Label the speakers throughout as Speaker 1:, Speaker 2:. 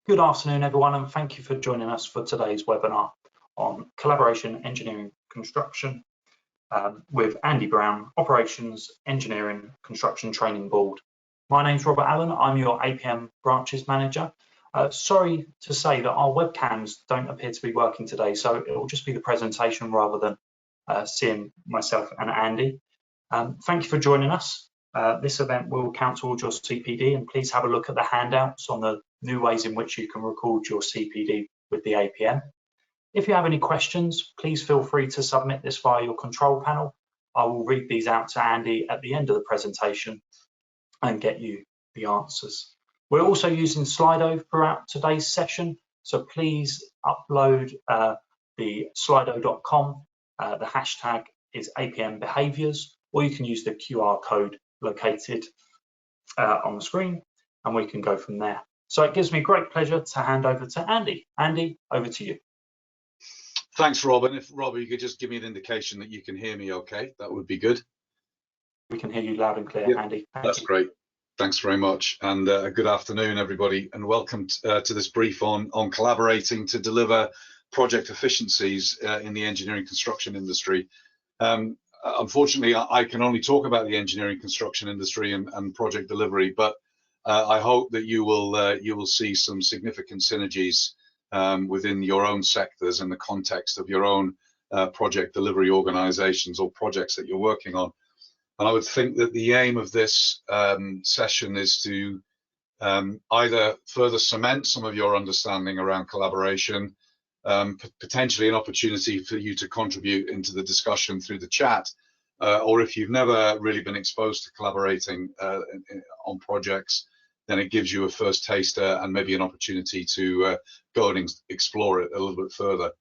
Speaker 1: Good afternoon, everyone, and thank you for joining us for today's webinar on collaboration, engineering, construction with Andy Brown, Operations, Engineering, Construction Training Board. My name's Robert Allen. I'm your APM Branches Manager. Sorry to say that our webcams don't appear to be working today, so it will just be the presentation rather than seeing myself and Andy. Thank you for joining us. This event will count towards your CPD, and please have a look at the handouts on the new ways in which you can record your CPD with the APM. If you have any questions, please feel free to submit this via your control panel. I will read these out to Andy at the end of the presentation and get you the answers. We're also using Slido throughout today's session, so please upload the slido.com. The hashtag is APM Behaviours, or you can use the QR code located on the screen, and we can go from there. So it gives me great pleasure to hand over to Andy. Andy, over to you.
Speaker 2: Thanks, Robin. If Robin, you could just give me an indication that you can hear me okay, that would be good.
Speaker 1: We can hear you loud and clear, Andy.
Speaker 2: That's great. Thanks very much. And good afternoon, everybody, and welcome to this brief on collaborating to deliver project efficiencies in the engineering construction industry. Unfortunately, I can only talk about the engineering construction industry and project delivery, but I hope that you will see some significant synergies within your own sectors in the context of your own project delivery organizations or projects that you're working on. And I would think that the aim of this session is to either further cement some of your understanding around collaboration, potentially an opportunity for you to contribute into the discussion through the chat, or if you've never really been exposed to collaborating on projects, then it gives you a first taster and maybe an opportunity to go and explore it a little bit further.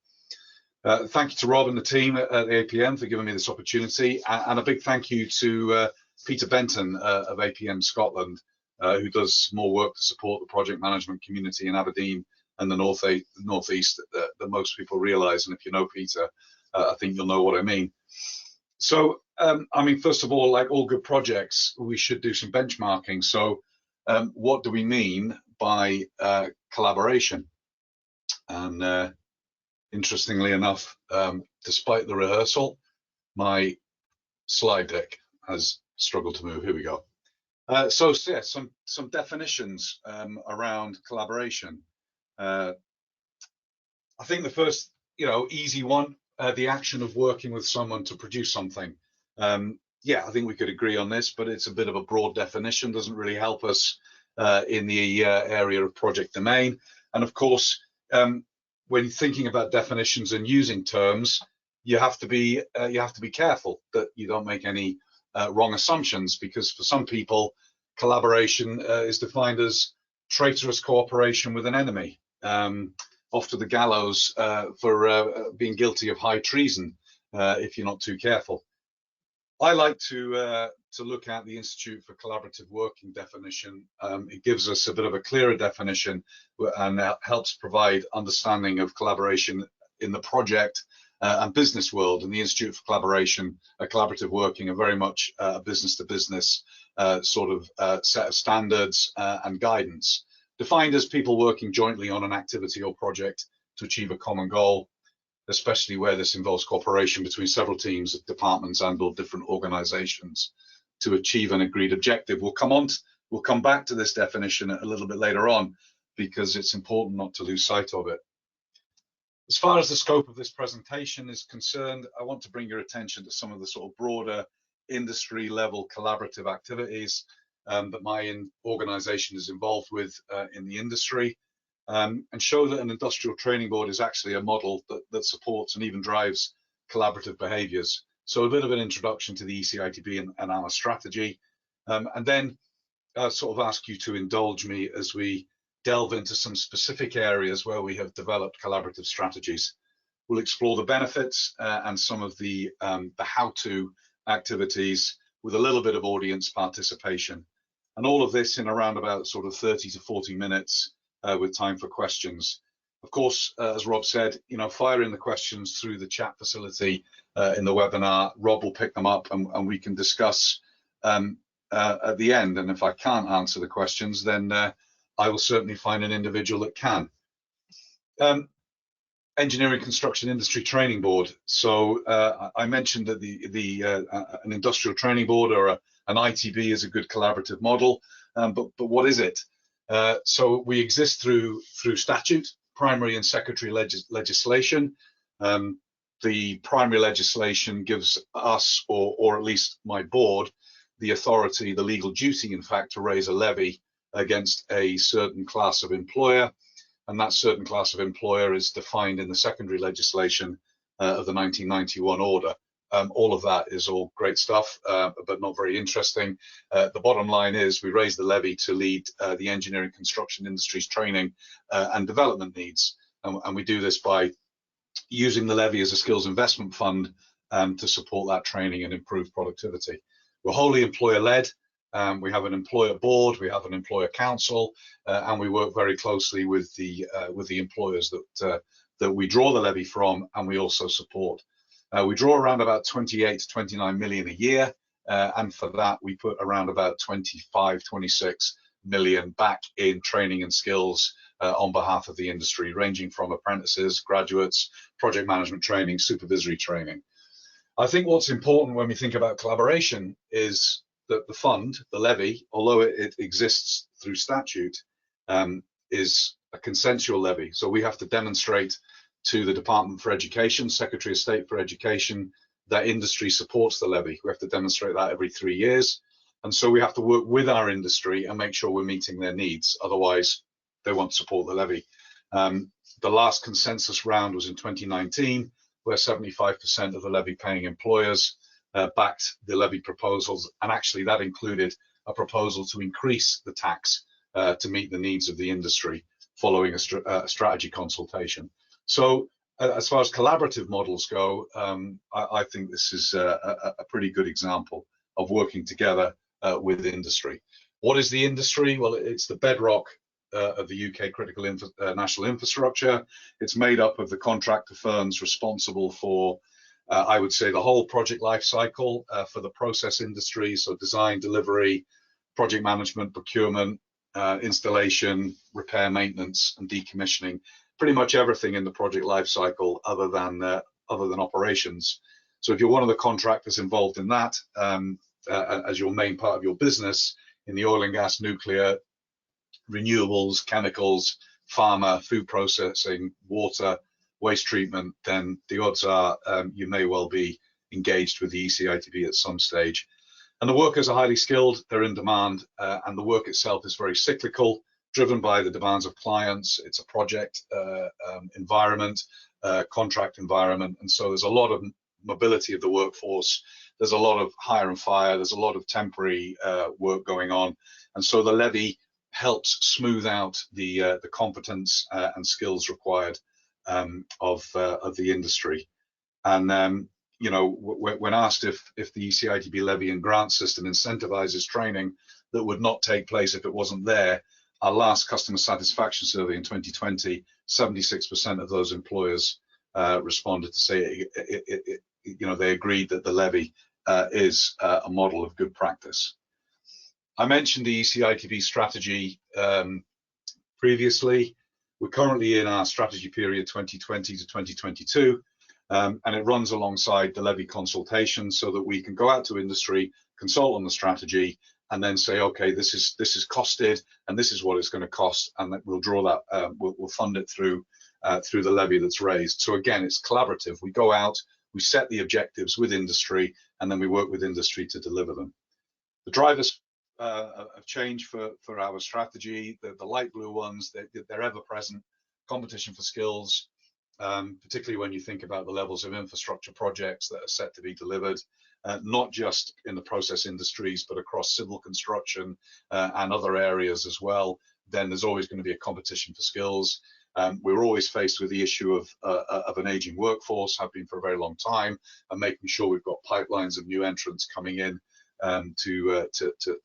Speaker 2: Thank you to Rob and the team at the APM for giving me this opportunity, and a big thank you to Peter Benton of APM Scotland, who does more work to support the project management community in Aberdeen and the northeast that most people realise. And if you know Peter, I think you'll know what I mean. So, I mean, first of all, like all good projects, we should do some benchmarking. So, what do we mean by collaboration? And interestingly enough, despite the rehearsal, my slide deck has struggled to move. Here we go. So yeah, some definitions around collaboration. I think the first, easy one, the action of working with someone to produce something. Yeah, I think we could agree on this, but it's a bit of a broad definition, doesn't really help us in the area of project domain. And of course, when thinking about definitions and using terms, you have to be careful that you don't make any wrong assumptions, because for some people, collaboration is defined as traitorous cooperation with an enemy, off to the gallows for being guilty of high treason if you're not too careful. I like to look at the Institute for Collaborative Working definition. It gives us a bit of a clearer definition and helps provide understanding of collaboration in the project and business world. And the Institute for Collaborative Working are very much a business-to-business sort of set of standards and guidance, defined as people working jointly on an activity or project to achieve a common goal, especially where this involves cooperation between several teams of departments and or different organizations to achieve an agreed objective. We'll come back to this definition a little bit later on, because it's important not to lose sight of it. As far as the scope of this presentation is concerned, I want to bring your attention to some of the sort of broader industry level collaborative activities that my organization is involved with in the industry, and show that an industrial training board is actually a model that supports and even drives collaborative behaviours. So a bit of an introduction to the ECITB and our strategy, and then sort of ask you to indulge me as we delve into some specific areas where we have developed collaborative strategies. We'll explore the benefits and some of the how-to activities with a little bit of audience participation, and all of this in around about sort of 30 to 40 minutes with time for questions. Of course, as Rob said, fire in the questions through the chat facility in the webinar. Rob will pick them up and we can discuss at the end. And if I can't answer the questions, then I will certainly find an individual that can. Engineering Construction Industry Training Board. So I mentioned that an industrial training board or an ITB is a good collaborative model, but what is it? So we exist through statute, primary and secondary legislation. The primary legislation gives us, or at least my board, the authority, the legal duty, in fact, to raise a levy against a certain class of employer. And that certain class of employer is defined in the secondary legislation of the 1991 order. All of that is all great stuff, but not very interesting. The bottom line is we raise the levy to lead the engineering construction industry's training and development needs. And we do this by using the levy as a skills investment fund to support that training and improve productivity. We're wholly employer-led. We have an employer board, we have an employer council, and we work very closely with the employers that we draw the levy from, and we also support. We draw around about 28 to 29 million a year, and for that we put around about 25, 26 million back in training and skills on behalf of the industry, ranging from apprentices, graduates, project management training, supervisory training. I think what's important when we think about collaboration is that the fund, the levy, although it exists through statute, is a consensual levy. So we have to demonstrate to the Department for Education, Secretary of State for Education, that industry supports the levy. We have to demonstrate that every 3 years. And so we have to work with our industry and make sure we're meeting their needs. Otherwise, they won't support the levy. The last consensus round was in 2019, where 75% of the levy paying employers backed the levy proposals, and actually that included a proposal to increase the tax to meet the needs of the industry following a strategy consultation. So as far as collaborative models go, I think this is a pretty good example of working together with industry. What is the industry? Well, it's the bedrock of the UK critical national infrastructure. It's made up of the contractor firms responsible for I would say the whole project life cycle for the process industry, so design, delivery, project management, procurement, installation, repair, maintenance, and decommissioning. Pretty much everything in the project life cycle other than operations. So if you're one of the contractors involved in that as your main part of your business in the oil and gas, nuclear, renewables, chemicals, pharma, food processing, water, waste treatment, then the odds are you may well be engaged with the ECITB at some stage. And the workers are highly skilled, they're in demand, and the work itself is very cyclical, driven by the demands of clients. It's a project environment, contract environment, and so there's a lot of mobility of the workforce. There's a lot of hire and fire, there's a lot of temporary work going on, and so the levy helps smooth out the competence and skills required of the industry. And you know, when asked if the ECITB levy and grant system incentivizes training that would not take place if it wasn't there, our last customer satisfaction survey in 2020, 76% of those employers responded to say you know, they agreed that the levy is a model of good practice. I mentioned the ECITB strategy previously. We're currently in our strategy period 2020 to 2022, and it runs alongside the levy consultation so that we can go out to industry, consult on the strategy, and then say, okay, this is costed, and this is what it's going to cost, and that we'll draw that, we'll fund it through the levy that's raised. So again, it's collaborative. We go out, we set the objectives with industry, and then we work with industry to deliver them. The drivers of change for our strategy, the light blue ones, they're ever present. Competition for skills, particularly when you think about the levels of infrastructure projects that are set to be delivered, not just in the process industries, but across civil construction and other areas as well. Then there's always going to be a competition for skills. We're always faced with the issue of an aging workforce, have been for a very long time, and making sure we've got pipelines of new entrants coming in to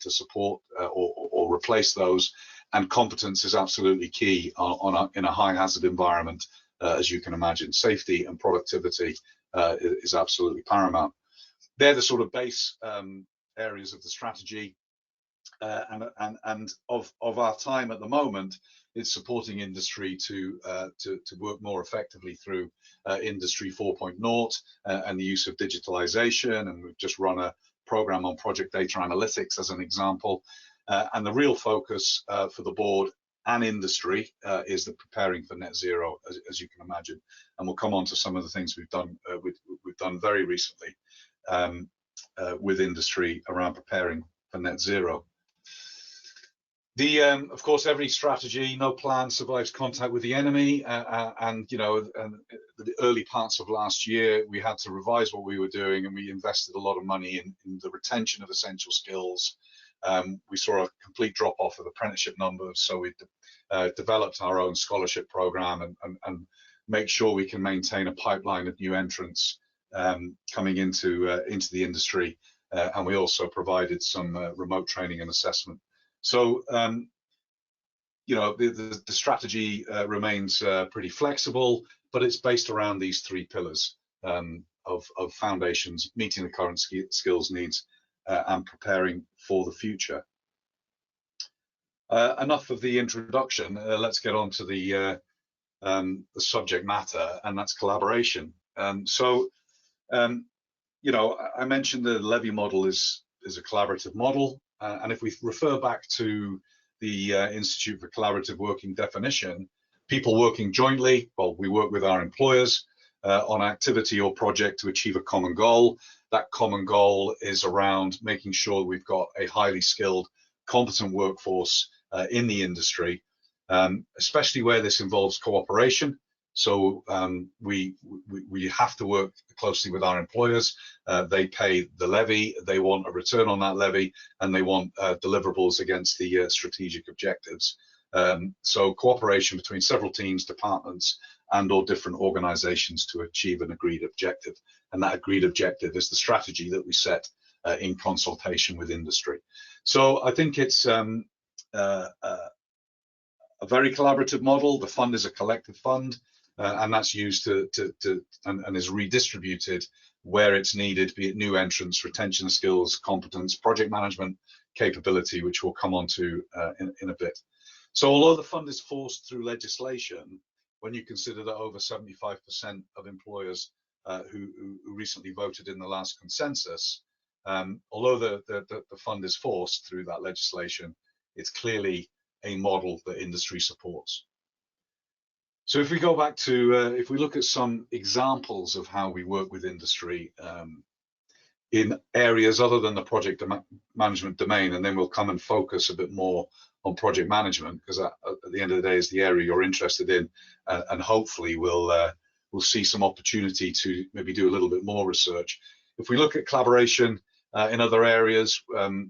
Speaker 2: support or replace those. And competence is absolutely key in a high hazard environment, as you can imagine. Safety and productivity is absolutely paramount. They're the sort of base areas of the strategy. and of our time at the moment, it's supporting industry to work more effectively through Industry 4.0 and the use of digitalization. And we've just run a program on project data analytics as an example. And the real focus for the board and industry is the preparing for net zero, as you can imagine. And we'll come on to some of the things we've done very recently with industry around preparing for net zero. Of course, every strategy, no plan survives contact with the enemy. And the early parts of last year, we had to revise what we were doing, and we invested a lot of money in the retention of essential skills. We saw a complete drop off of apprenticeship numbers, so we developed our own scholarship program and make sure we can maintain a pipeline of new entrants coming into the industry. And we also provided some remote training and assessment. So, the strategy remains pretty flexible, but it's based around these three pillars of foundations, meeting the current skills needs, and preparing for the future. Enough of the introduction. Let's get on to the subject matter, and that's collaboration. I mentioned the Levy model is a collaborative model. And if we refer back to the Institute for Collaborative Working definition, people working jointly, well, we work with our employers on activity or project to achieve a common goal. That common goal is around making sure we've got a highly skilled, competent workforce in the industry, especially where this involves cooperation. So we have to work closely with our employers. They pay the levy, they want a return on that levy, and they want deliverables against the strategic objectives. So cooperation between several teams, departments, and or different organizations to achieve an agreed objective. And that agreed objective is the strategy that we set in consultation with industry. So I think it's a very collaborative model. The fund is a collective fund. And that's used and is redistributed where it's needed, be it new entrants, retention of skills, competence, project management capability, which we'll come on to in a bit. So although the fund is forced through legislation, when you consider that over 75% of employers who recently voted in the last consensus, although the fund is forced through that legislation, it's clearly a model that industry supports. So if we go back to, if we look at some examples of how we work with industry in areas other than the project management domain, and then we'll come and focus a bit more on project management, because at the end of the day is the area you're interested in, and hopefully we'll see some opportunity to maybe do a little bit more research. If we look at collaboration in other areas,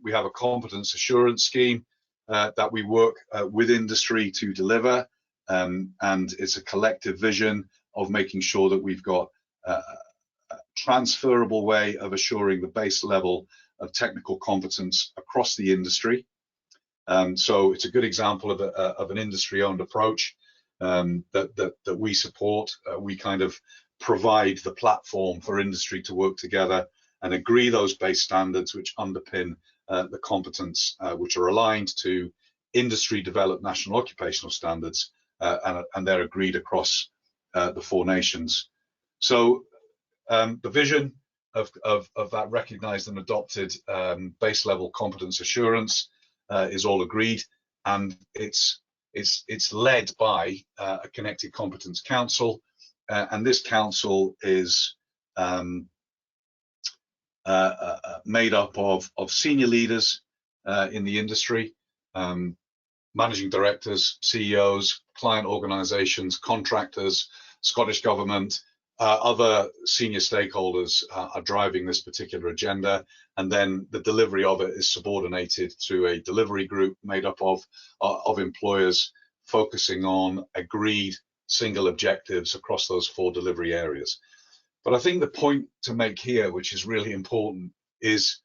Speaker 2: we have a competence assurance scheme that we work with industry to deliver. And it's a collective vision of making sure that we've got a transferable way of assuring the base level of technical competence across the industry. So it's a good example of an industry-owned approach that we support. We kind of provide the platform for industry to work together and agree those base standards which underpin the competence, which are aligned to industry-developed national occupational standards. And they're agreed across the 4 nations. So the vision of that recognized and adopted base level competence assurance is all agreed, and it's led by a connected competence council, and this council is made up of senior leaders in the industry, managing directors, CEOs, client organizations, contractors, Scottish government, other senior stakeholders are driving this particular agenda, and then the delivery of it is subordinated to a delivery group made up of employers focusing on agreed single objectives across those 4 delivery areas. But I think the point to make here, which is really important, is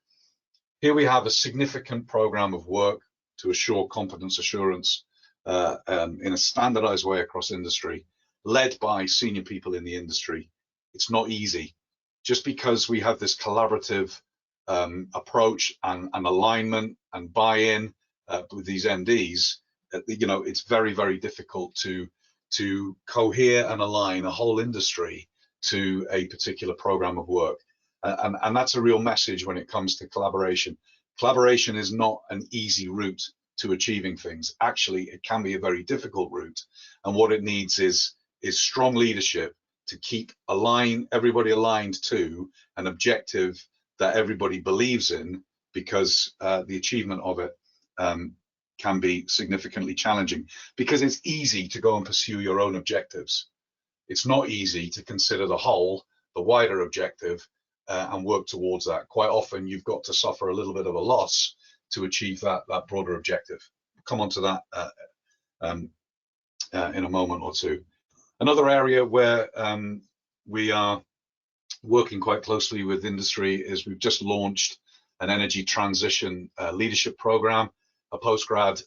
Speaker 2: here we have a significant program of work to assure competence assurance in a standardized way across industry, led by senior people in the industry. It's not easy. Just because we have this collaborative approach and alignment and buy-in with these MDs, you know, it's very, very difficult to cohere and align a whole industry to a particular program of work. And that's a real message when it comes to collaboration. Collaboration is not an easy route to achieving things. Actually, it can be a very difficult route. And what it needs is strong leadership to keep everybody aligned to an objective that everybody believes in, because the achievement of it can be significantly challenging, because it's easy to go and pursue your own objectives. It's not easy to consider the whole, the wider objective, and work towards that. Quite often you've got to suffer a little bit of a loss to achieve that broader objective. Come on to that in a moment or two. Another area where we are working quite closely with industry is we've just launched an energy transition leadership program, a postgrad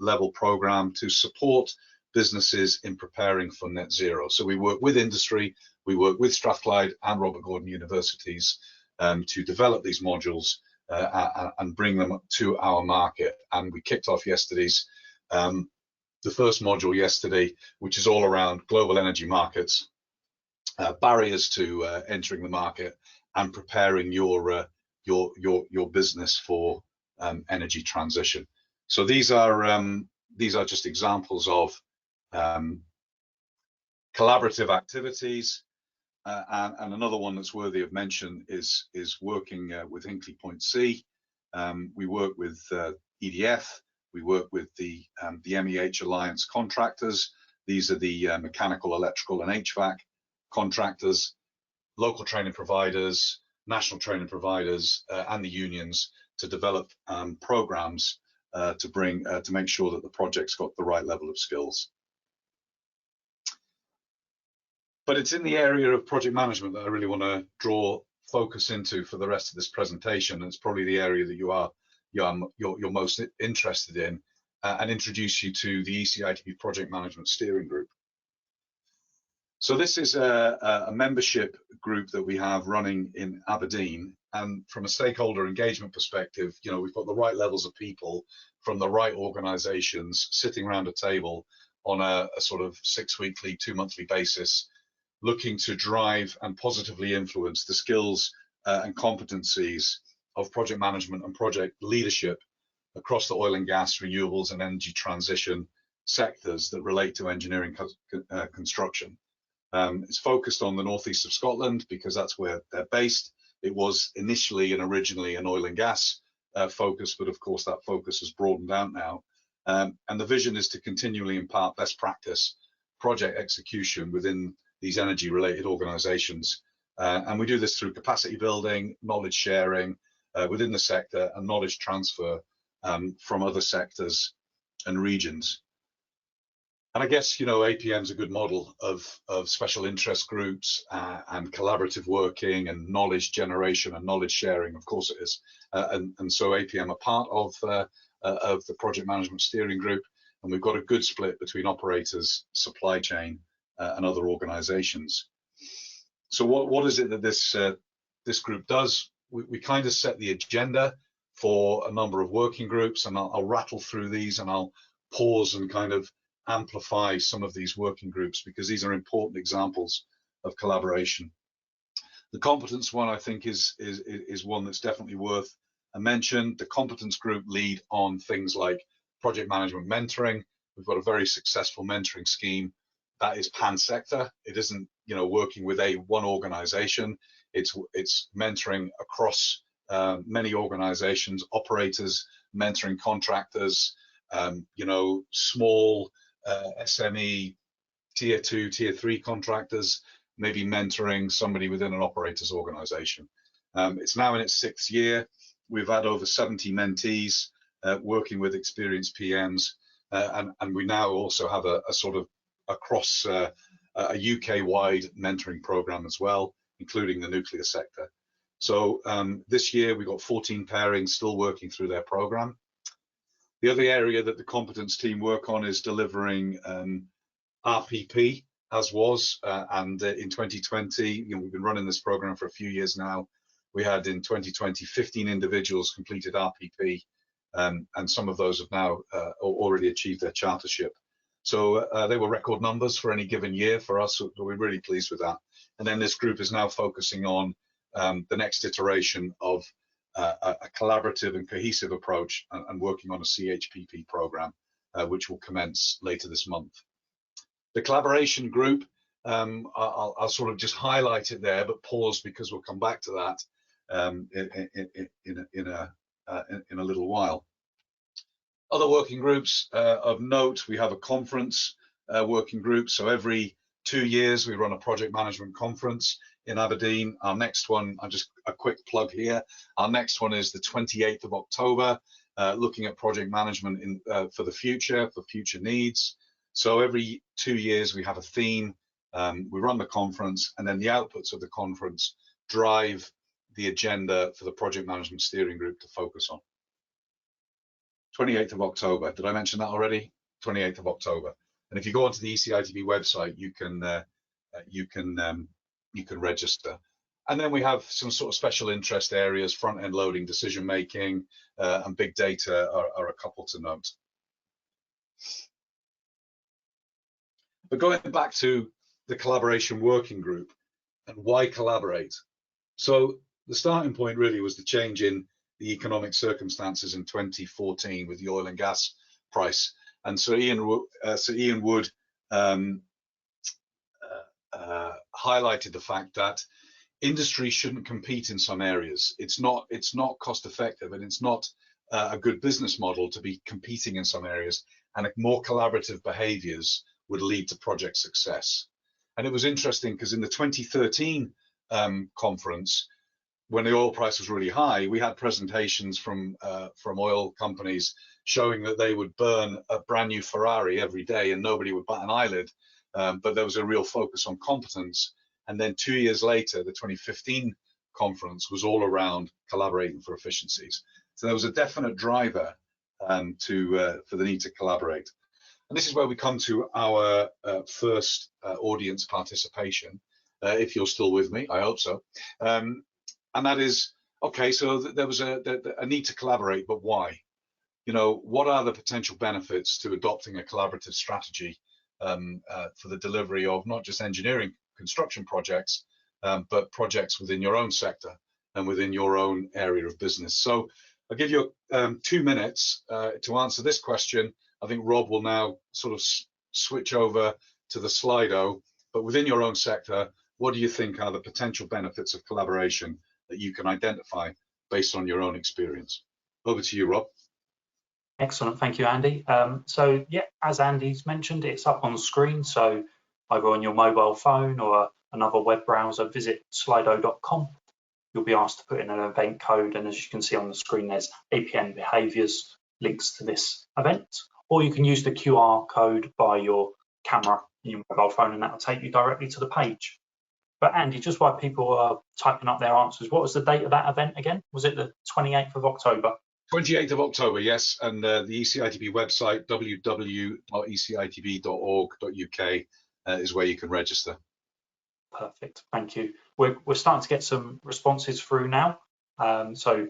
Speaker 2: level program to support businesses in preparing for net zero. So we work with industry, we work with Strathclyde and Robert Gordon universities to develop these modules and bring them to our market. And we kicked off yesterday's the first module yesterday, which is all around global energy markets, barriers to entering the market, and preparing your business for energy transition. So these are just examples of collaborative activities, and another one that's worthy of mention is working with Hinkley Point C. We work with EDF. We work with the MEH Alliance contractors. These are the mechanical, electrical, and HVAC contractors, local training providers, national training providers, and the unions to develop programs to make sure that the project's got the right level of skills. But it's in the area of project management that I really want to draw focus into for the rest of this presentation. It's probably the area that you're most interested in, and introduce you to the ECITB Project Management Steering Group. So this is a membership group that we have running in Aberdeen, and from a stakeholder engagement perspective, you know, we've got the right levels of people from the right organizations sitting around a table on a sort of 6-weekly, 2-monthly basis, looking to drive and positively influence the skills and competencies of project management and project leadership across the oil and gas, renewables, and energy transition sectors that relate to engineering construction. It's focused on the northeast of Scotland because that's where they're based. It was initially and originally an oil and gas focus, but of course that focus has broadened out now. And the vision is to continually impart best practice project execution within these energy related organizations. And we do this through capacity building, knowledge sharing within the sector, and knowledge transfer from other sectors and regions. And I guess, you know, APM is a good model of special interest groups and collaborative working and knowledge generation and knowledge sharing. Of course it is. And so APM are part of the Project Management Steering Group, and we've got a good split between operators, supply chain, and other organizations. So what is it that this group does? We kind of set the agenda for a number of working groups, and I'll rattle through these, and I'll pause and kind of amplify some of these working groups because these are important examples of collaboration. The competence one, I think, is one that's definitely worth a mention. The competence group lead on things like project management mentoring. We've got a very successful mentoring scheme that is pan-sector. It isn't, you know, working with one organization. It's mentoring across many organizations, operators, mentoring contractors, you know, small SME tier 2, tier 3 contractors, maybe mentoring somebody within an operator's organization. It's now in its 6th year. We've had over 70 mentees working with experienced PMs, and we now also have a sort of across a UK-wide mentoring program as well, including the nuclear sector. So this year we got 14 pairings still working through their program. The other area that the competence team work on is delivering RPP, as was, and in 2020, you know, we've been running this program for a few years now. We had in 2020 15 individuals completed RPP and some of those have now already achieved their chartership. So they were record numbers for any given year for us, so we're really pleased with that. And then this group is now focusing on the next iteration of a collaborative and cohesive approach, and working on a CHPP program, which will commence later this month. The collaboration group, I'll sort of just highlight it there, but pause because we'll come back to that in a little while. Other working groups of note, we have a conference working group. So every 2 years we run a project management conference in Aberdeen. Our next one, just a quick plug here, our next one is the 28th of October, looking at project management for the future, for future needs. So every 2 years we have a theme, we run the conference, and then the outputs of the conference drive the agenda for the project management steering group to focus on. 28th of October, did I mention that already? 28th of October. And if you go onto the ECITB website, you can register. And then we have some sort of special interest areas, front-end loading, decision making, and big data are a couple to note. But going back to the collaboration working group and why collaborate. So the starting point really was the change in the economic circumstances in 2014 with the oil and gas price. And so Ian Wood highlighted the fact that industry shouldn't compete in some areas. It's not cost effective, and it's not a good business model to be competing in some areas, and more collaborative behaviors would lead to project success. And it was interesting because in the 2013 conference, when the oil price was really high, we had presentations from oil companies showing that they would burn a brand new Ferrari every day and nobody would bat an eyelid. But there was a real focus on competence. And then 2 years later, the 2015 conference was all around collaborating for efficiencies. So there was a definite driver for the need to collaborate. And this is where we come to our first audience participation, if you're still with me, I hope so. And that is, okay, so there was a need to collaborate, but why? You know, what are the potential benefits to adopting a collaborative strategy for the delivery of not just engineering construction projects, but projects within your own sector and within your own area of business? So I'll give you 2 minutes to answer this question. I think Rob will now sort of switch over to the Slido, but within your own sector, what do you think are the potential benefits of collaboration that you can identify based on your own experience? Over to you, Rob.
Speaker 1: Excellent, thank you, Andy. So yeah, as Andy's mentioned, it's up on screen. So either on your mobile phone or another web browser, visit slido.com. You'll be asked to put in an event code, and as you can see on the screen, there's APN Behaviours links to this event, or you can use the QR code by your camera in your mobile phone, and that will take you directly to the page. But Andy, just while people are typing up their answers, what was the date of that event again? Was it the 28th of October?
Speaker 2: 28th of October, yes. And the ECITB website, www.ecitb.org.uk, is where you can register.
Speaker 1: Perfect, thank you. We're starting to get some responses through now. So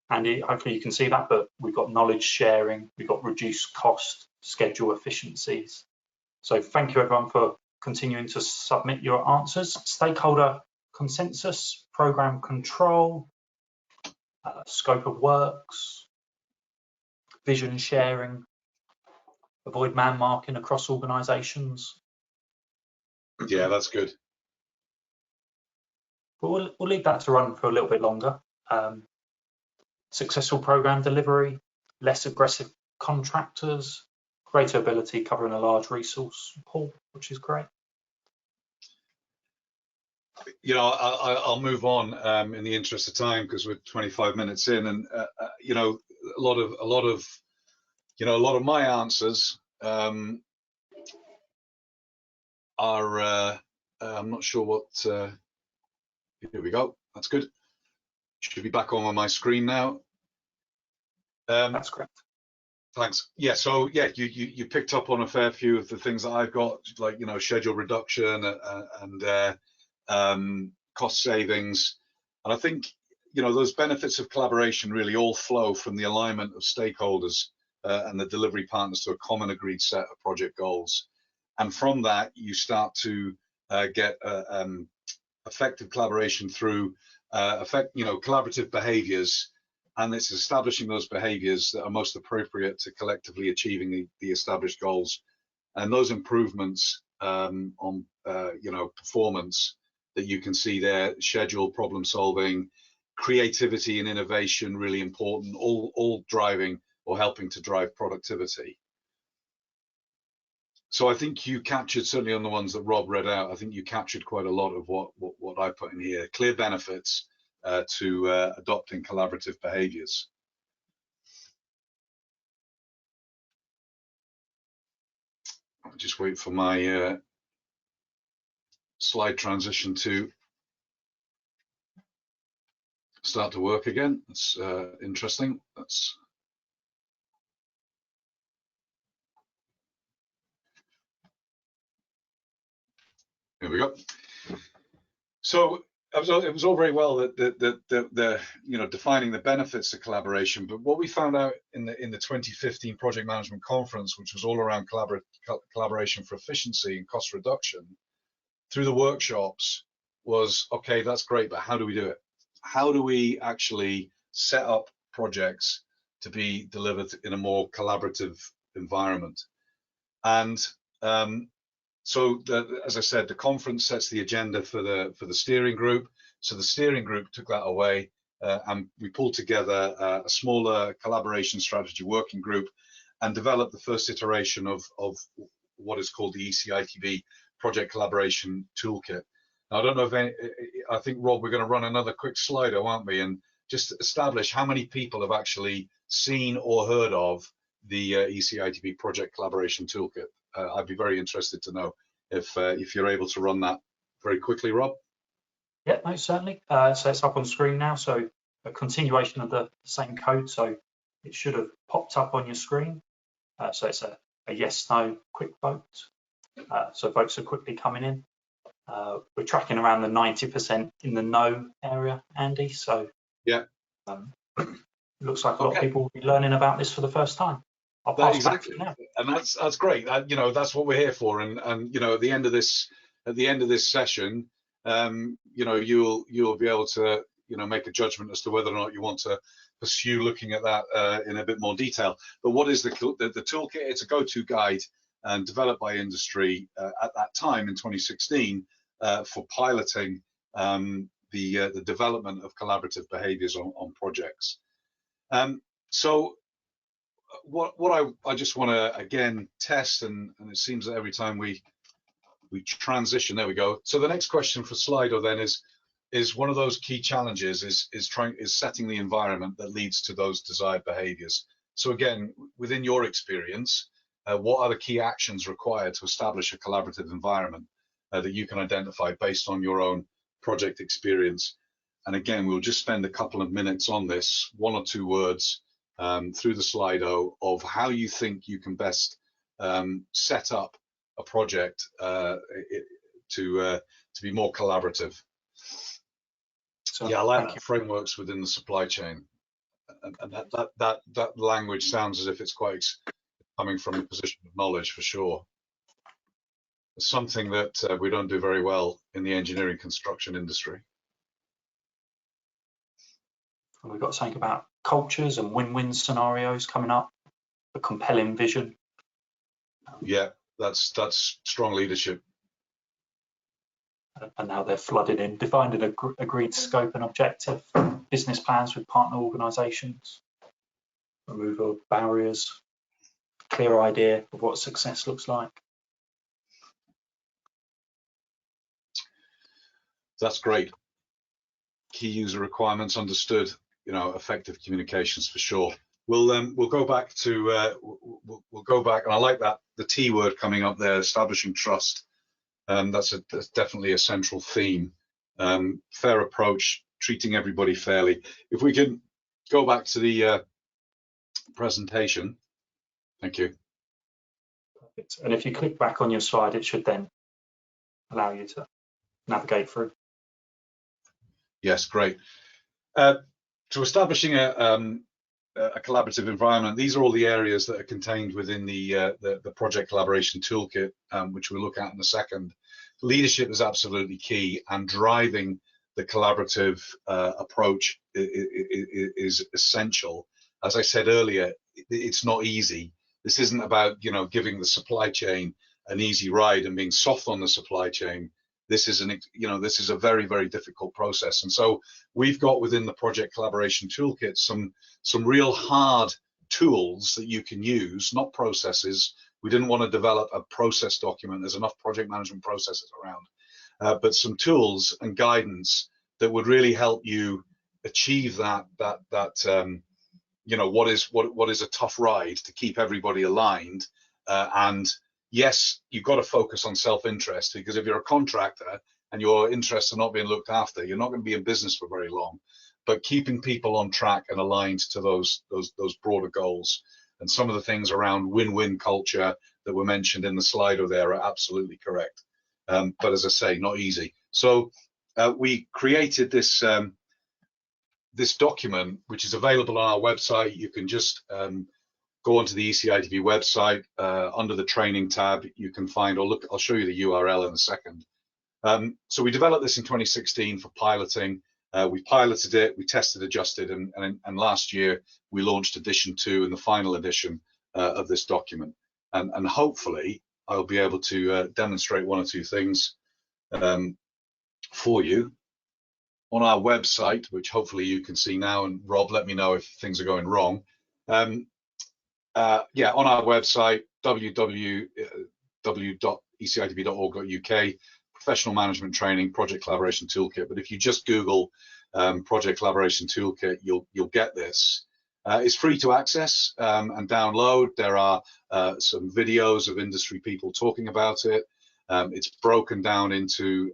Speaker 1: Andy, hopefully you can see that, but we've got knowledge sharing, we've got reduced cost, schedule efficiencies. So thank you everyone for continuing to submit your answers. Stakeholder consensus, program control, scope of works, vision sharing, avoid man marking across organisations.
Speaker 2: Yeah, that's good.
Speaker 1: But we'll leave that to run for a little bit longer. Successful program delivery, less aggressive contractors, greater ability covering a large resource pool, which is great.
Speaker 2: You know, I'll move on in the interest of time because we're 25 minutes in, and you know, a lot of my answers are I'm not sure what. Here we go. That's good. Should be back on my screen now.
Speaker 1: That's correct.
Speaker 2: Thanks. Yeah. So yeah, you picked up on a fair few of the things that I've got, like, you know, schedule reduction and cost savings. And I think, you know, those benefits of collaboration really all flow from the alignment of stakeholders and the delivery partners to a common agreed set of project goals. And from that, you start to get effective collaboration through collaborative behaviours, and it's establishing those behaviours that are most appropriate to collectively achieving the established goals. And those improvements on performance that you can see there, schedule, problem solving, creativity and innovation, really important, all driving or helping to drive productivity. So I think you captured, certainly on the ones that Rob read out, I think you captured quite a lot of what I put in here. Clear benefits to adopting collaborative behaviours. I'll just wait for my slide transition to start to work again. That's interesting. Here we go. So it was all very well that defining the benefits of collaboration, but what we found out in the 2015 Project Management Conference, which was all around collaboration for efficiency and cost reduction, through the workshops was, okay, that's great, but how do we do it? How do we actually set up projects to be delivered in a more collaborative environment? And so as I said, the conference sets the agenda for the steering group. So the steering group took that away, and we pulled together a smaller collaboration strategy working group and developed the first iteration of what is called the ECITB Project Collaboration Toolkit. Now, I don't know if I think, Rob, we're going to run another quick Slido, aren't we? And just establish how many people have actually seen or heard of the ECITB Project Collaboration Toolkit. I'd be very interested to know if you're able to run that very quickly, Rob.
Speaker 1: Yeah, no, certainly. So it's up on screen now. So a continuation of the same code. So it should have popped up on your screen. So it's a yes, no, quick vote. So votes are quickly coming in. We're tracking around the 90% in the no area, Andy. So yeah, it looks like a lot of people will be learning about this for the first time. I'll pass exactly back to you now.
Speaker 2: And that's great. That's what we're here for. And at the end of this session, you'll be able to make a judgment as to whether or not you want to pursue looking at that in a bit more detail. But what is the toolkit? It's a go-to guide and developed by industry at that time in 2016 for piloting the development of collaborative behaviours on projects. So what I just want to again test, and it seems that every time we transition, there we go. So the next question for Slido then is one of those key challenges is setting the environment that leads to those desired behaviours. So again, within your experience, what are the key actions required to establish a collaborative environment that you can identify based on your own project experience? And again, we'll just spend a couple of minutes on this, 1 or 2 words through the Slido of how you think you can best set up a project to be more collaborative. So, yeah, I like that. Frameworks within the supply chain, and that language sounds as if it's quite coming from a position of knowledge for sure. It's something that we don't do very well in the engineering construction industry.
Speaker 1: We've got something about cultures and win-win scenarios coming up, a compelling vision.
Speaker 2: Yeah, that's strong leadership.
Speaker 1: And now they're flooded in, defined an agreed scope and objective, business plans with partner organisations, removal of barriers, clear idea of what success looks like.
Speaker 2: That's great. Key user requirements understood. Effective communications for sure. We'll go back to we'll go back, and I like that the T word coming up there, establishing trust. That's definitely a central theme. Fair approach, treating everybody fairly. If we can go back to the presentation, thank you.
Speaker 1: Perfect. And if you click back on your slide, it should then allow you to navigate through.
Speaker 2: Yes, great. To establishing a collaborative environment, these are all the areas that are contained within the Project Collaboration Toolkit, which we'll look at in a second. Leadership is absolutely key, and driving the collaborative approach is essential. As I said earlier, it's not easy. This isn't about, you know, giving the supply chain an easy ride and being soft on the supply chain. This is this is a very, very difficult process. And so we've got within the Project Collaboration Toolkit some real hard tools that you can use, not processes. We didn't want to develop a process document. There's enough project management processes around, but some tools and guidance that would really help you achieve that you know, what is a tough ride to keep everybody aligned. And yes, you've got to focus on self-interest, because if you're a contractor and your interests are not being looked after, you're not going to be in business for very long. But keeping people on track and aligned to those broader goals, and some of the things around win-win culture that were mentioned in the Slido there are absolutely correct. But as I say, not easy. So we created this this document, which is available on our website. You can just go onto the ECITB website, under the training tab, you can find, or look, I'll show you the URL in a second. So we developed this in 2016 for piloting. We piloted it, we tested, adjusted, and last year we launched edition 2 and the final edition of this document. And hopefully I'll be able to demonstrate one or two things for you on our website, which hopefully you can see now. And Rob, let me know if things are going wrong. Yeah, on our website, www.ecitb.org.uk, professional management training, Project Collaboration Toolkit. But if you just Google Project Collaboration Toolkit, you'll get this. It's free to access and download. There are some videos of industry people talking about it. It's broken down into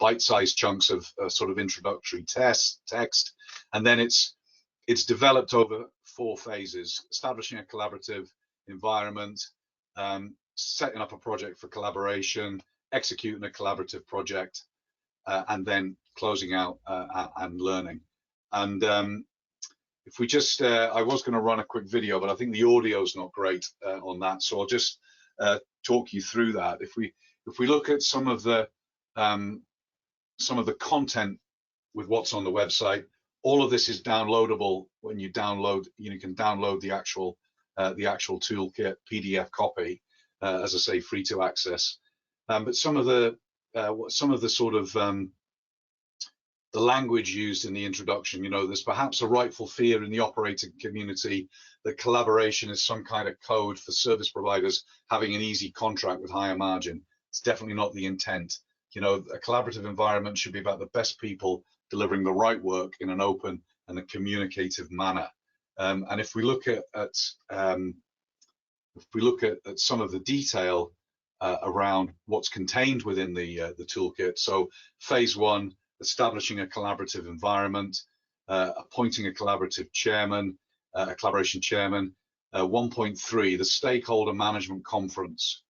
Speaker 2: bite-sized chunks of sort of introductory text, and then it's developed over 4 phases: establishing a collaborative environment, setting up a project for collaboration, executing a collaborative project, and then closing out and learning. And if we just, I was going to run a quick video, but I think the audio is not great on that, so I'll just talk you through that. If we look at some of the content with what's on the website, all of this is downloadable. When you download, you can download the actual toolkit PDF copy, as I say, free to access. But some of the sort of the language used in the introduction, you know, there's perhaps a rightful fear in the operating community that collaboration is some kind of code for service providers having an easy contract with higher margin. It's definitely not the intent. You know, a collaborative environment should be about the best people delivering the right work in an open and a communicative manner. And if we look at some of the detail around what's contained within the toolkit, so phase 1, establishing a collaborative environment, appointing a collaborative chairman, a collaboration chairman. 1.3, the stakeholder management conference,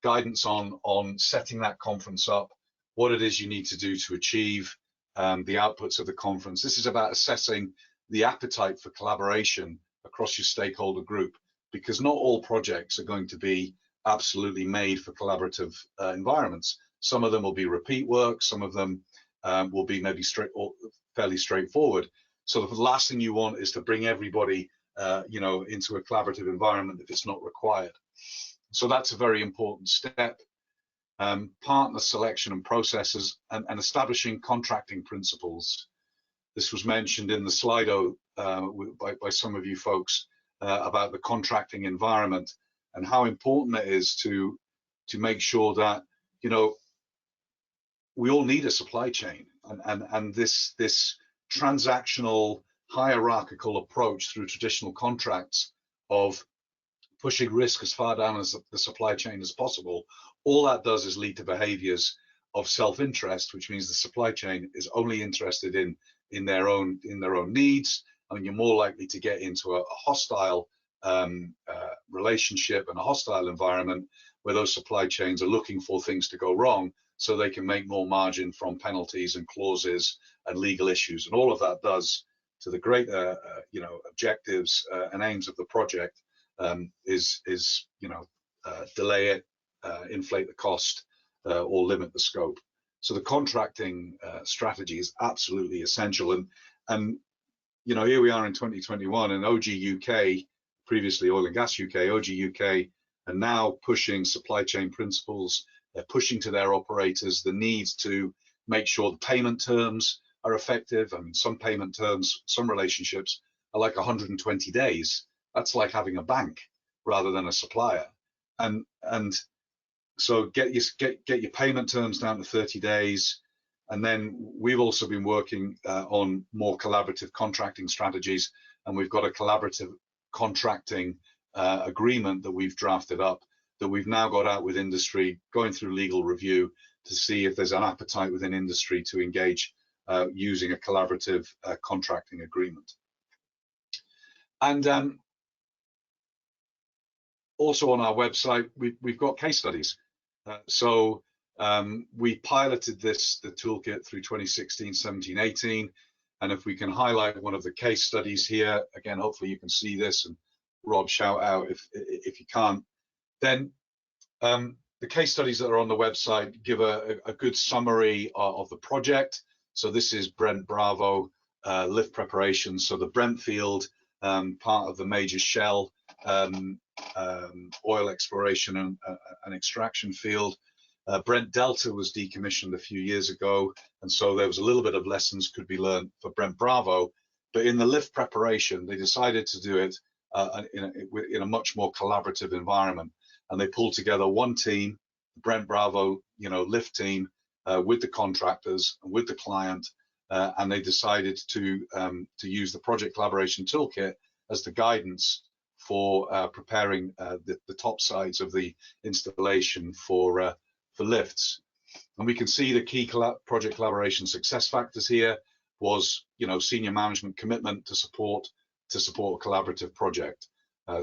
Speaker 2: guidance on setting that conference up, what it is you need to do to achieve the outputs of the conference. This is about assessing the appetite for collaboration across your stakeholder group, because not all projects are going to be absolutely made for collaborative environments. Some of them will be repeat work, some of them will be maybe fairly straightforward. So the last thing you want is to bring everybody you know, into a collaborative environment if it's not required. So that's a very important step. Partner selection and processes, and establishing contracting principles. This was mentioned in the Slido by some of you folks about the contracting environment and how important it is to make sure that, you know, we all need a supply chain, and this transactional hierarchical approach through traditional contracts of pushing risk as far down as the supply chain as possible, all that does is lead to behaviors of self-interest, which means the supply chain is only interested in their own needs. I mean, you're more likely to get into a hostile relationship and a hostile environment where those supply chains are looking for things to go wrong so they can make more margin from penalties and clauses and legal issues. And all of that does to the greater objectives and aims of the project is delay it, inflate the cost, or limit the scope. So the contracting strategy is absolutely essential. And here we are in 2021, and OG UK, previously Oil and Gas UK, OG UK, are now pushing supply chain principles. They're pushing to their operators the need to make sure the payment terms are effective. I mean, some payment terms, some relationships are like 120 days. That's like having a bank rather than a supplier. And so get your payment terms down to 30 days. And then we've also been working on more collaborative contracting strategies, and we've got a collaborative contracting agreement that we've drafted up that we've now got out with industry, going through legal review to see if there's an appetite within industry to engage using a collaborative contracting agreement. And also on our website, we've got case studies. We piloted the toolkit through 2016, 17, 18. And if we can highlight one of the case studies here, again, hopefully you can see this, and Rob, shout out if you can't. Then the case studies that are on the website give a good summary of the project. So this is Brent Bravo lift preparation. So the Brent field, part of the major Shell oil exploration and extraction field. Brent Delta was decommissioned a few years ago, and so there was a little bit of lessons could be learned for Brent Bravo. But in the lift preparation, they decided to do it in a much more collaborative environment, and they pulled together one team, the Brent Bravo, lift team, with the contractors and with the client, and they decided to use the Project Collaboration Toolkit as the guidance for preparing the top sides of the installation for lifts. And we can see the key project collaboration success factors here was, senior management commitment to support a collaborative project.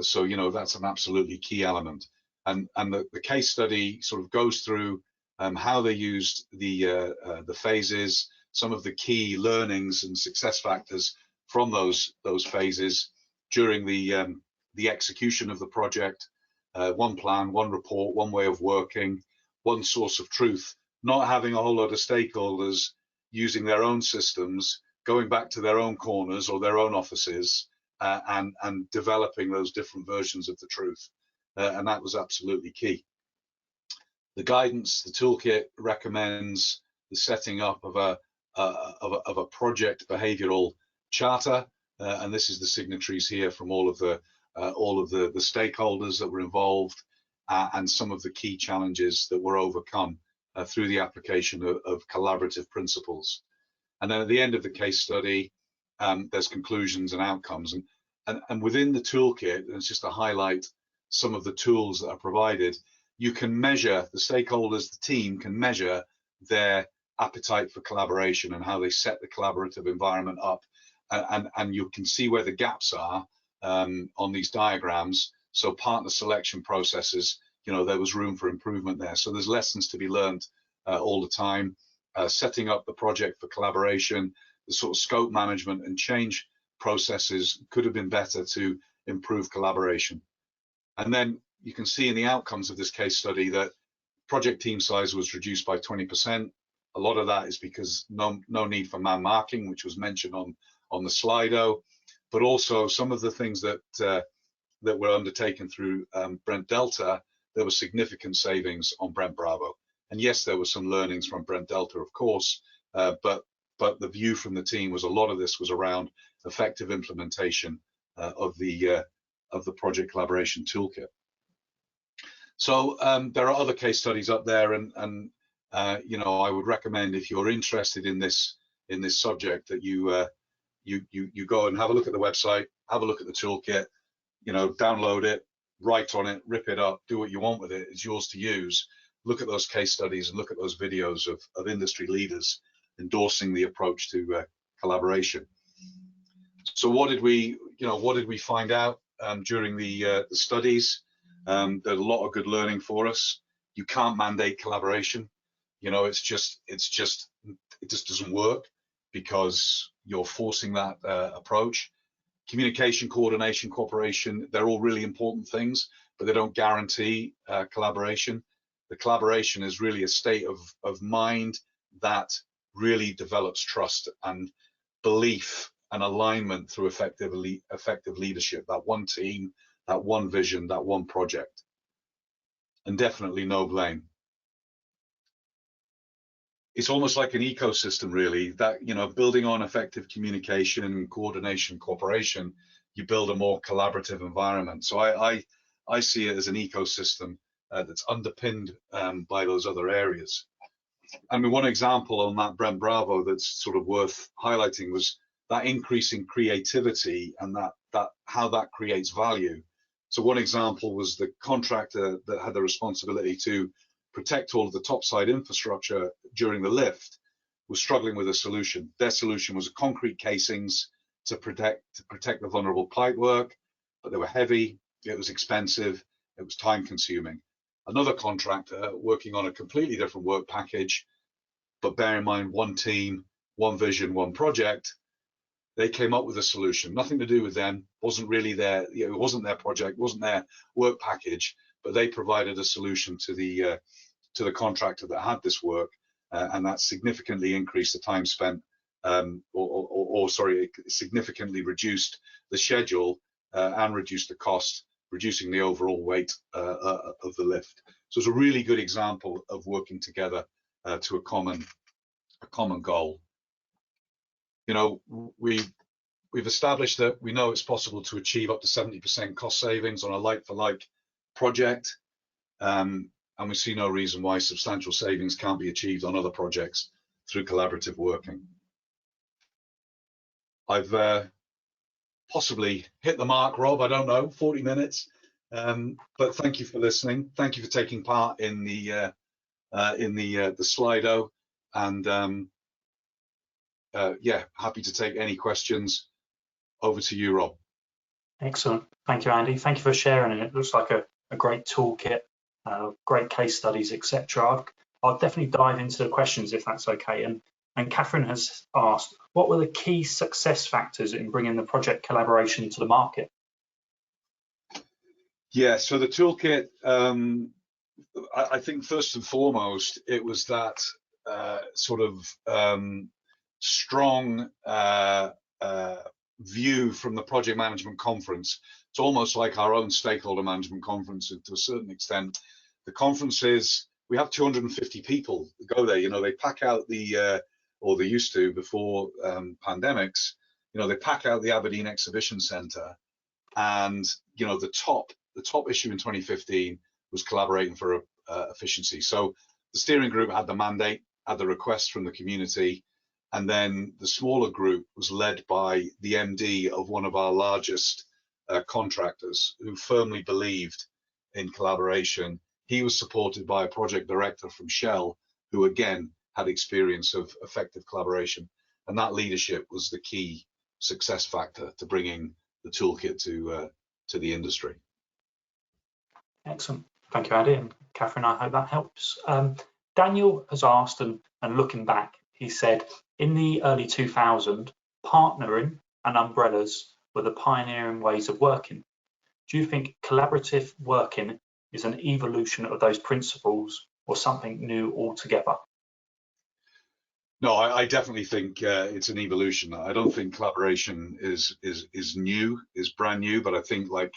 Speaker 2: So that's an absolutely key element. And the case study sort of goes through how they used the phases, some of the key learnings and success factors from those phases during the execution of the project. One plan, one report, one way of working, one source of truth, not having a whole lot of stakeholders using their own systems, going back to their own corners or their own offices, and developing those different versions of the truth. And that was absolutely key. The guidance, the toolkit recommends the setting up of a project behavioral charter, and this is the signatories here from all of the stakeholders that were involved, and some of the key challenges that were overcome through the application of collaborative principles. And then at the end of the case study, there's conclusions and outcomes. And within the toolkit, and it's just to highlight some of the tools that are provided, you can measure, the stakeholders, the team can measure their appetite for collaboration and how they set the collaborative environment up. And you can see where the gaps are on these diagrams. So partner selection processes, there was room for improvement there. So there's lessons to be learned all the time. Setting up the project for collaboration, the sort of scope management and change processes could have been better to improve collaboration. And then you can see in the outcomes of this case study that project team size was reduced by 20%. A lot of that is because no need for man marking, which was mentioned on the Slido, but also some of the things that were undertaken through Brent Delta, there were significant savings on Brent Bravo. And yes, there were some learnings from Brent Delta, of course, but the view from the team was a lot of this was around effective implementation of the Project Collaboration Toolkit. So there are other case studies up there, and I would recommend, if you're interested in this subject, that you go and have a look at the website, have a look at the toolkit, download it, write on it, rip it up, do what you want with it. It's yours to use. Look at those case studies and look at those videos of industry leaders endorsing the approach to collaboration. So what did we find out during the studies? There's a lot of good learning for us. You can't mandate collaboration. You know, it just doesn't work because you're forcing that approach. Communication, coordination, cooperation, they're all really important things, but they don't guarantee collaboration. The collaboration is really a state of mind that really develops trust and belief and alignment through effective leadership, that one team, that one vision, that one project, and definitely no blame. It's almost like an ecosystem, really, that, you know, building on effective communication, coordination, cooperation, you build a more collaborative environment. So I see it as an ecosystem that's underpinned by those other areas. And one example on that, Brent Bravo, that's sort of worth highlighting was that increase in creativity and that how that creates value. So one example was the contractor that had the responsibility to protect all of the topside infrastructure during the lift was struggling with a solution. Their solution was concrete casings to protect the vulnerable pipework, but they were heavy, it was expensive, it was time consuming. Another contractor working on a completely different work package, but bear in mind, one team, one vision, one project, they came up with a solution, nothing to do with them, wasn't really their, you know, it wasn't their project, wasn't their work package, but they provided a solution to the contractor that had this work, and that significantly increased the time spent, it significantly reduced the schedule and reduced the cost, reducing the overall weight of the lift. So it's a really good example of working together to a common goal. You know, we've established that we know it's possible to achieve up to 70% cost savings on a like-for-like project. And we see no reason why substantial savings can't be achieved on other projects through collaborative working. I've possibly hit the mark, Rob, I don't know, 40 minutes, but thank you for listening. Thank you for taking part in the Slido, and yeah, happy to take any questions. Over to you, Rob.
Speaker 1: Excellent. Thank you, Andy. Thank you for sharing it. It looks like a great toolkit. Great case studies, etc. I'll definitely dive into the questions if that's okay. And Catherine has asked, what were the key success factors in bringing the project collaboration to the market?
Speaker 2: Yeah, so the toolkit, I think first and foremost, it was that sort of strong view from the project management conference. It's almost like our own stakeholder management conference to a certain extent. The conferences, we have 250 people go there. You know, they pack out the, or they used to before pandemics, you know, they pack out the Aberdeen Exhibition Centre, and, you know, the top issue in 2015 was collaborating for efficiency. So the steering group had the mandate, had the request from the community, and then the smaller group was led by the MD of one of our largest contractors who firmly believed in collaboration. He was supported by a project director from Shell who again had experience of effective collaboration, and that leadership was the key success factor to bringing the toolkit to the industry.
Speaker 1: Excellent. Thank you, Andy, and Catherine, I hope that helps. Daniel has asked, and looking back, he said, in the early 2000s, partnering and umbrellas were the pioneering ways of working. Do you think collaborative working is an evolution of those principles or something new altogether?
Speaker 2: No, I definitely think it's an evolution. I don't think collaboration is new, is brand new, but I think like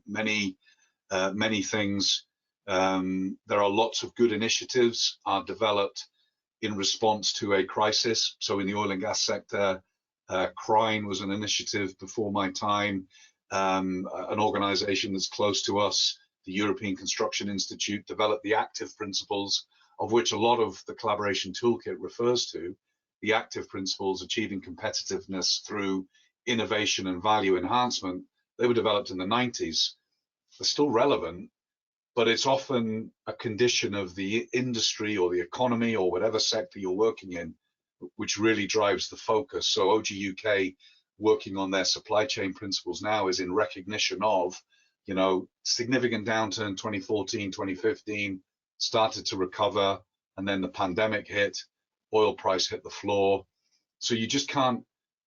Speaker 2: many things, there are lots of good initiatives are developed in response to a crisis. So in the oil and gas sector, Crine was an initiative before my time, an organization that's close to us, the European Construction Institute, developed the active principles, of which a lot of the collaboration toolkit refers to. The active principles, achieving competitiveness through innovation and value enhancement, they were developed in the 90s. They're still relevant, but it's often a condition of the industry or the economy or whatever sector you're working in, which really drives the focus. So OG UK working on their supply chain principles now is in recognition of, you know, significant downturn 2014, 2015, started to recover, and then the pandemic hit, oil price hit the floor. So you just can't,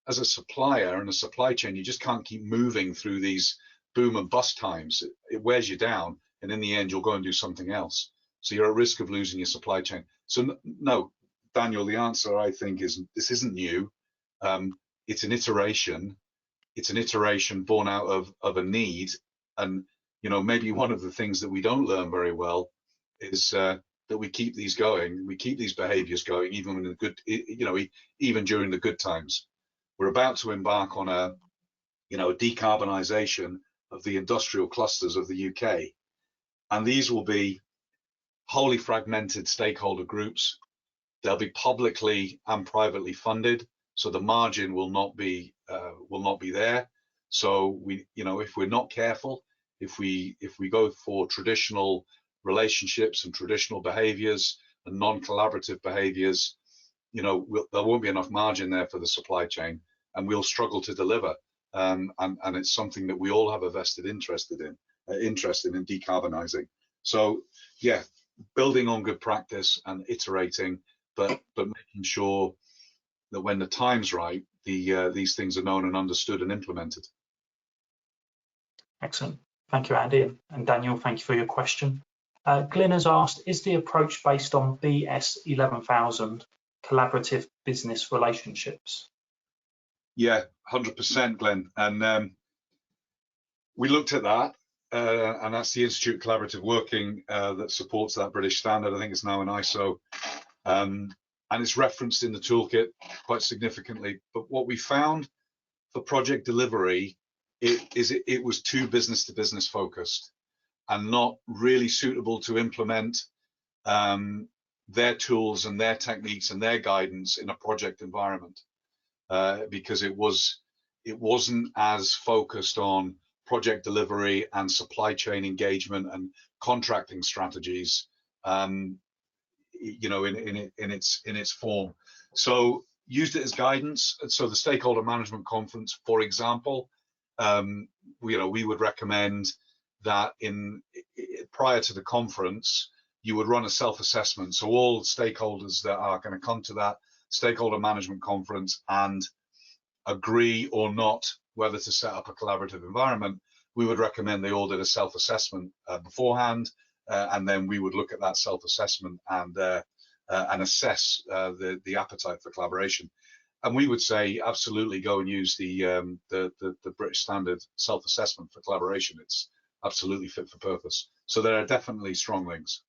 Speaker 2: as a supplier and a supply chain, you just can't keep moving through these boom and bust times. It wears you down, and in the end, you'll go and do something else. So you're at risk of losing your supply chain. So no, Daniel, the answer I think is this isn't new. It's an iteration. It's an iteration born out of a need. And maybe one of the things that we don't learn very well is that we keep these going. We keep these behaviours going, even in the good, even during the good times. We're about to embark on a decarbonisation of the industrial clusters of the UK, and these will be wholly fragmented stakeholder groups. They'll be publicly and privately funded, so the margin will not be there. So if we're not careful, if we go for traditional relationships and traditional behaviours and non-collaborative behaviours, there won't be enough margin there for the supply chain, and we'll struggle to deliver. And it's something that we all have a vested interest in decarbonising. So yeah, building on good practice and iterating, but making sure that when the time's right, these things are known and understood and implemented.
Speaker 1: Excellent. Thank you, Andy. And Daniel, thank you for your question. Glenn has asked, is the approach based on BS 11,000 collaborative business relationships?
Speaker 2: Yeah, 100%, Glenn. And we looked at that, and that's the Institute of Collaborative Working that supports that British standard. I think it's now an ISO. And it's referenced in the toolkit quite significantly. But what we found for project delivery, it was too business to business focused and not really suitable to implement their tools and their techniques and their guidance in a project environment, because it wasn't as focused on project delivery and supply chain engagement and contracting strategies, in its form. So used it as guidance. So the stakeholder management conference, for example, we would recommend that prior to the conference, you would run a self-assessment. So all stakeholders that are going to come to that stakeholder management conference and agree or not whether to set up a collaborative environment, we would recommend they all did a self-assessment beforehand, and then we would look at that self-assessment and assess the appetite for collaboration. And we would say absolutely go and use the British standard self-assessment for collaboration. It's absolutely fit for purpose. So there are definitely strong links.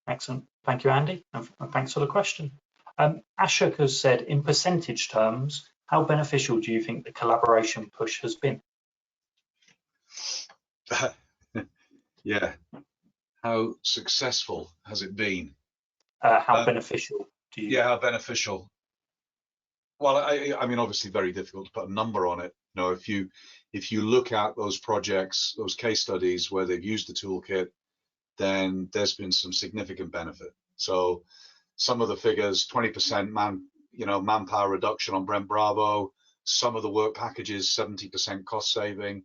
Speaker 1: Excellent. Thank you, Andy, and thanks for the question. Ashok has said, in percentage terms, how beneficial do you think the collaboration push has been?
Speaker 2: Yeah. How successful has it been?
Speaker 1: How beneficial do you?
Speaker 2: Yeah, how beneficial. Well, I mean, obviously very difficult to put a number on it. If you look at those projects, those case studies where they've used the toolkit, then there's been some significant benefit. So some of the figures, 20% manpower reduction on Brent Bravo, some of the work packages, 70% cost saving.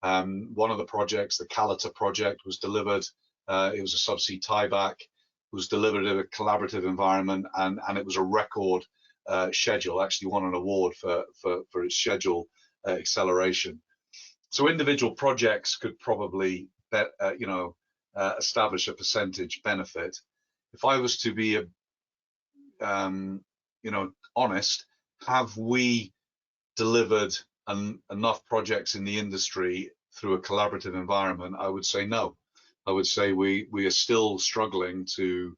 Speaker 2: One of the projects, the Calita project, was delivered. It was a subsea tieback, was delivered in a collaborative environment, and it was a record schedule. Actually won an award for its schedule acceleration. So individual projects could probably establish a percentage benefit. If I was to be honest, have we delivered enough projects in the industry through a collaborative environment? I would say no. I would say we are still struggling to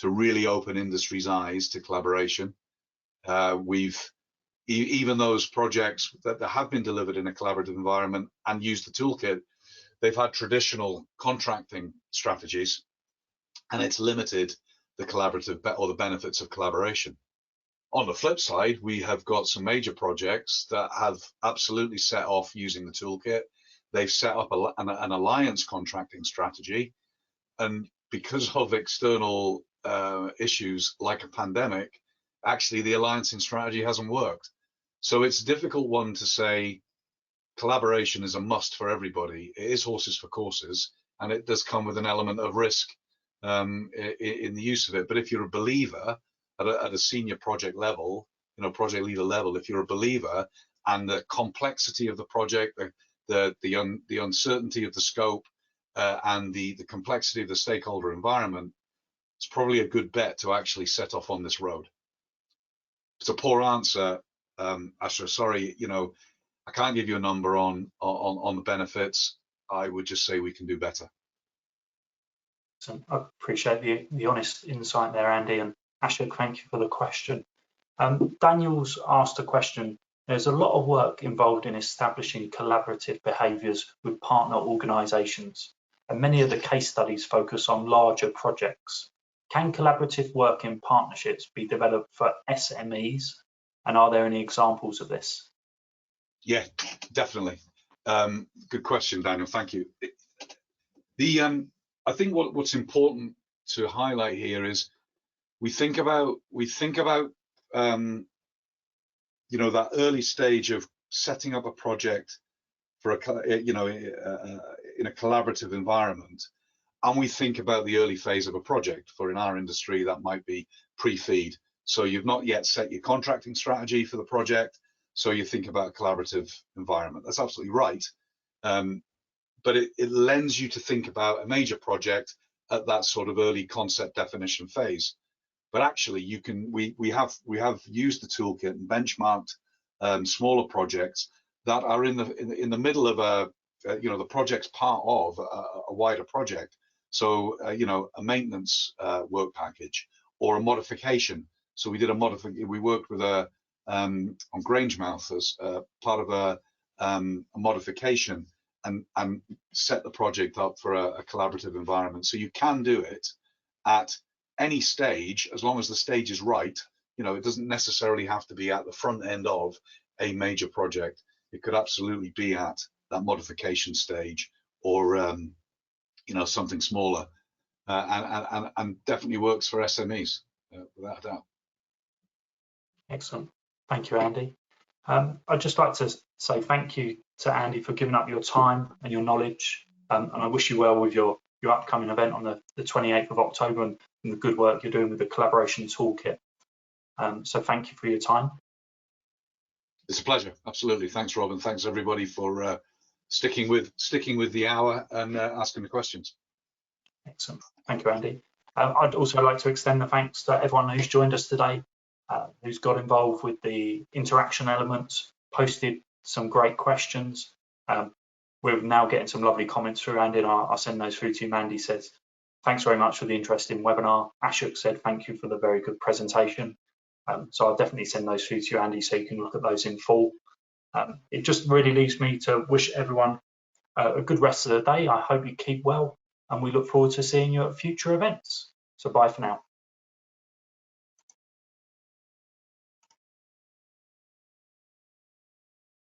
Speaker 2: really open industry's eyes to collaboration. Even those projects that have been delivered in a collaborative environment and used the toolkit, they've had traditional contracting strategies, and it's limited the collaborative or the benefits of collaboration. On the flip side, we have got some major projects that have absolutely set off using the toolkit. They've set up an alliance contracting strategy, and because of external issues like a pandemic, actually the alliancing strategy hasn't worked. So it's a difficult one to say collaboration is a must for everybody. It is horses for courses, and it does come with an element of risk in the use of it. But if you're a believer at a senior project level, project leader level, if you're a believer, and the complexity of the project, the uncertainty of the scope, and the complexity of the stakeholder environment, it's probably a good bet to actually set off on this road. It's a poor answer, Asher. Sorry, I can't give you a number on the benefits. I would just say we can do better.
Speaker 1: So I appreciate the honest insight there, Andy, and Asher, thank you for the question. Daniel's asked a question. There's a lot of work involved in establishing collaborative behaviours with partner organisations, and many of the case studies focus on larger projects. Can collaborative work in partnerships be developed for SMEs, and are there any examples of this?
Speaker 2: Yeah, definitely. Good question, Daniel. Thank you. I think what's important to highlight here is we think about that early stage of setting up a project for in a collaborative environment, and we think about the early phase of a project. For in our industry, that might be pre-feed. So you've not yet set your contracting strategy for the project, so you think about a collaborative environment. That's absolutely right, but it lends you to think about a major project at that sort of early concept definition phase. But actually, we have used the toolkit and benchmarked smaller projects that are in the middle of the project's part of a wider project. So a maintenance work package or a modification. So we did a modification. We worked with on Grangemouth as part of a modification and set the project up for a collaborative environment. So you can do it at any stage, as long as the stage is right. It doesn't necessarily have to be at the front end of a major project. It could absolutely be at that modification stage or something smaller, and definitely works for SMEs without a doubt.
Speaker 1: Excellent. Thank you, Andy. I'd just like to say thank you to Andy for giving up your time and your knowledge, and I wish you well with your upcoming event on the 28th of October and the good work you're doing with the Collaboration Toolkit. So thank you for your time.
Speaker 2: It's a pleasure. Absolutely. Thanks, Rob, and thanks everybody for sticking with the hour and asking the questions.
Speaker 1: Excellent. Thank you, Andy. I'd also like to extend the thanks to everyone who's joined us today, who's got involved with the interaction elements, posted some great questions. We're now getting some lovely comments through, Andy, and I'll send those through to you. Mandy says, thanks very much for the interesting webinar. Ashok said, thank you for the very good presentation. So I'll definitely send those through to you, Andy, so you can look at those in full. It just really leaves me to wish everyone a good rest of the day. I hope you keep well, and we look forward to seeing you at future events. So bye for now.